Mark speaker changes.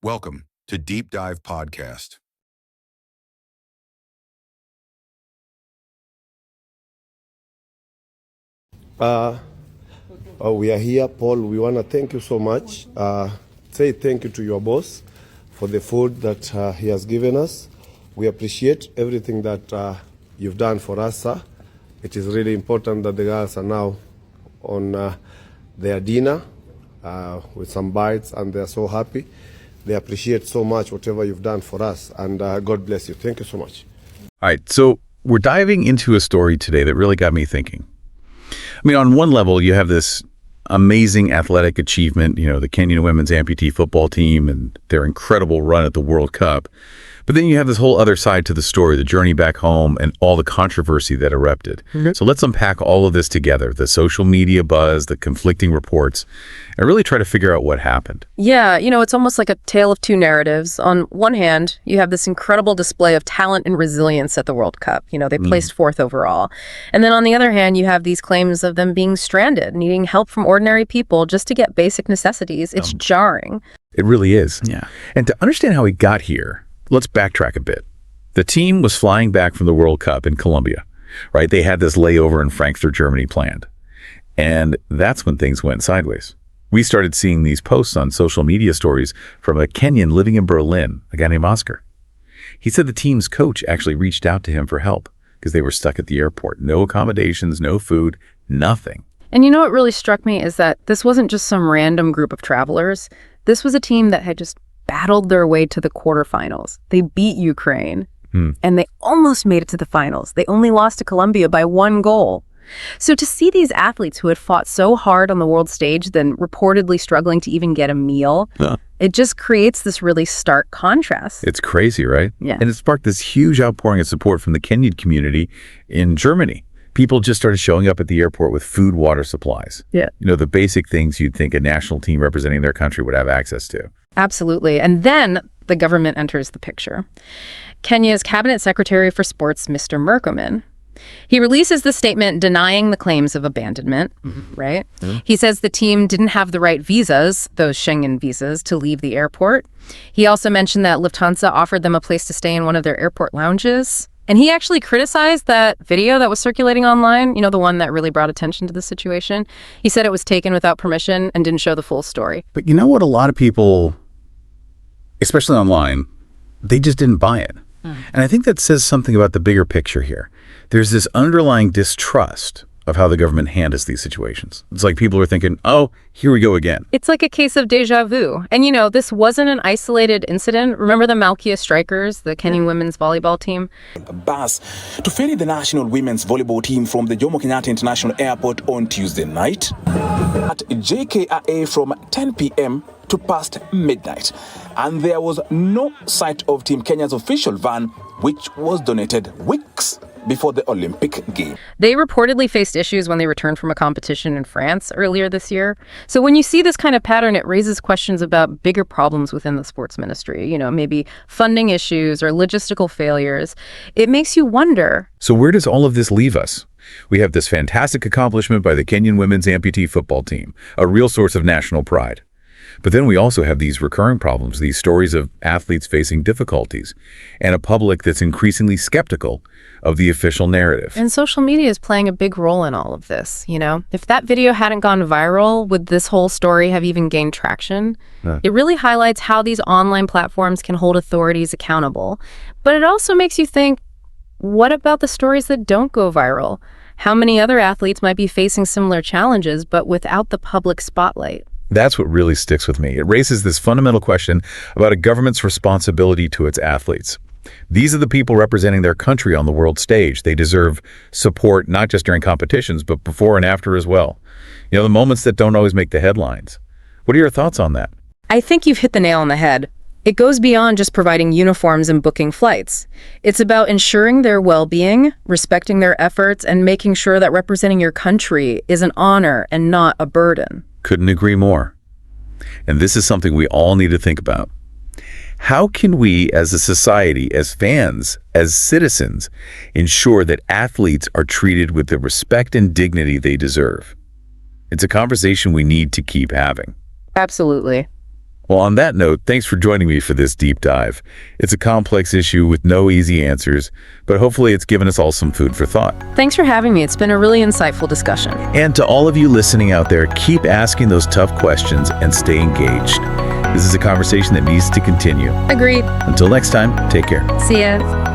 Speaker 1: Welcome to Deep Dive Podcast.
Speaker 2: We are here, Paul. We want to thank you so much. Say thank you to your boss for the food that he has given us. We appreciate everything that you've done for us, sir. It is really important that the girls are now on their dinner with some bites, and they're so happy. They appreciate so much whatever you've done for us, and God bless you. Thank you so much.
Speaker 3: All right, so we're diving into a story today that really got me thinking. I mean, on one level, you have this amazing athletic achievement, the Kenyan women's amputee football team and their incredible run at the World Cup. But then you have this whole other side to the story, the journey back home and all the controversy that erupted. So let's unpack all of this together, the social media buzz, the conflicting reports, and really try to figure out what happened.
Speaker 4: Yeah, it's almost like a tale of two narratives. On one hand, you have this incredible display of talent and resilience at the World Cup. They placed fourth overall. And then on the other hand, you have these claims of them being stranded, needing help from ordinary people just to get basic necessities. It's jarring.
Speaker 3: It really is. Yeah. And to understand how we got here, let's backtrack a bit. The team was flying back from the World Cup in Colombia, right? They had this layover in Frankfurt, Germany planned. And that's when things went sideways. We started seeing these posts on social media stories from a Kenyan living in Berlin, a guy named Oscar. He said the team's coach actually reached out to him for help because they were stuck at the airport. No accommodations, no food, nothing.
Speaker 4: And what really struck me is that this wasn't just some random group of travelers. This was a team that had just battled their way to the quarterfinals. They beat Ukraine, and they almost made it to the finals. They only lost to Colombia by 1 goal. So to see these athletes who had fought so hard on the world stage, then reportedly struggling to even get a meal, it just creates this really stark contrast.
Speaker 3: It's crazy, right?
Speaker 4: Yeah.
Speaker 3: And it sparked this huge outpouring of support from the Kenyan community in Germany. People just started showing up at the airport with food, water, supplies.
Speaker 4: Yeah.
Speaker 3: The basic things you'd think a national team representing their country would have access to.
Speaker 4: Absolutely. And then the government enters the picture. Kenya's Cabinet Secretary for Sports, Mr. Murkomen, he releases the statement denying the claims of abandonment, right? He says the team didn't have the right visas, those Schengen visas, to leave the airport. He also mentioned that Lufthansa offered them a place to stay in one of their airport lounges. And he actually criticized that video that was circulating online, the one that really brought attention to the situation. He said it was taken without permission and didn't show the full story.
Speaker 3: But you know what? A lot of people, especially online, they just didn't buy it. And I think that says something about the bigger picture here. There's this underlying distrust of how the government handles these situations. It's like people are thinking, oh, here we go again.
Speaker 4: It's like a case of deja vu. And this wasn't an isolated incident. Remember the Malkia Strikers, the Kenyan women's volleyball team?
Speaker 5: A bus to ferry the national women's volleyball team from the Jomo Kenyatta International Airport on Tuesday night at JKIA from 10 p.m. to past midnight. And there was no sight of Team Kenya's official van, which was donated weeks before the Olympic Games.
Speaker 4: They reportedly faced issues when they returned from a competition in France earlier this year. So when you see this kind of pattern, it raises questions about bigger problems within the sports ministry, maybe funding issues or logistical failures. It makes you wonder.
Speaker 3: So where does all of this leave us? We have this fantastic accomplishment by the Kenyan women's amputee football team, a real source of national pride. But then we also have these recurring problems, these stories of athletes facing difficulties, and a public that's increasingly skeptical of the official narrative.
Speaker 4: And social media is playing a big role in all of this, If that video hadn't gone viral, would this whole story have even gained traction? It really highlights how these online platforms can hold authorities accountable. But it also makes you think, what about the stories that don't go viral? How many other athletes might be facing similar challenges, but without the public spotlight?
Speaker 3: That's what really sticks with me. It raises this fundamental question about a government's responsibility to its athletes. These are the people representing their country on the world stage. They deserve support not just during competitions, but before and after as well. The moments that don't always make the headlines. What are your thoughts on that?
Speaker 4: I think you've hit the nail on the head. It goes beyond just providing uniforms and booking flights. It's about ensuring their well-being, respecting their efforts, and making sure that representing your country is an honor and not a burden.
Speaker 3: Couldn't agree more. And this is something we all need to think about. How can we as a society, as fans, as citizens, ensure that athletes are treated with the respect and dignity they deserve? It's a conversation we need to keep having.
Speaker 4: Absolutely.
Speaker 3: Well, on that note, thanks for joining me for this deep dive. It's a complex issue with no easy answers, but hopefully it's given us all some food for thought.
Speaker 4: Thanks for having me. It's been a really insightful discussion.
Speaker 3: And to all of you listening out there, keep asking those tough questions and stay engaged. This is a conversation that needs to continue.
Speaker 4: Agreed.
Speaker 3: Until next time, take care.
Speaker 4: See ya.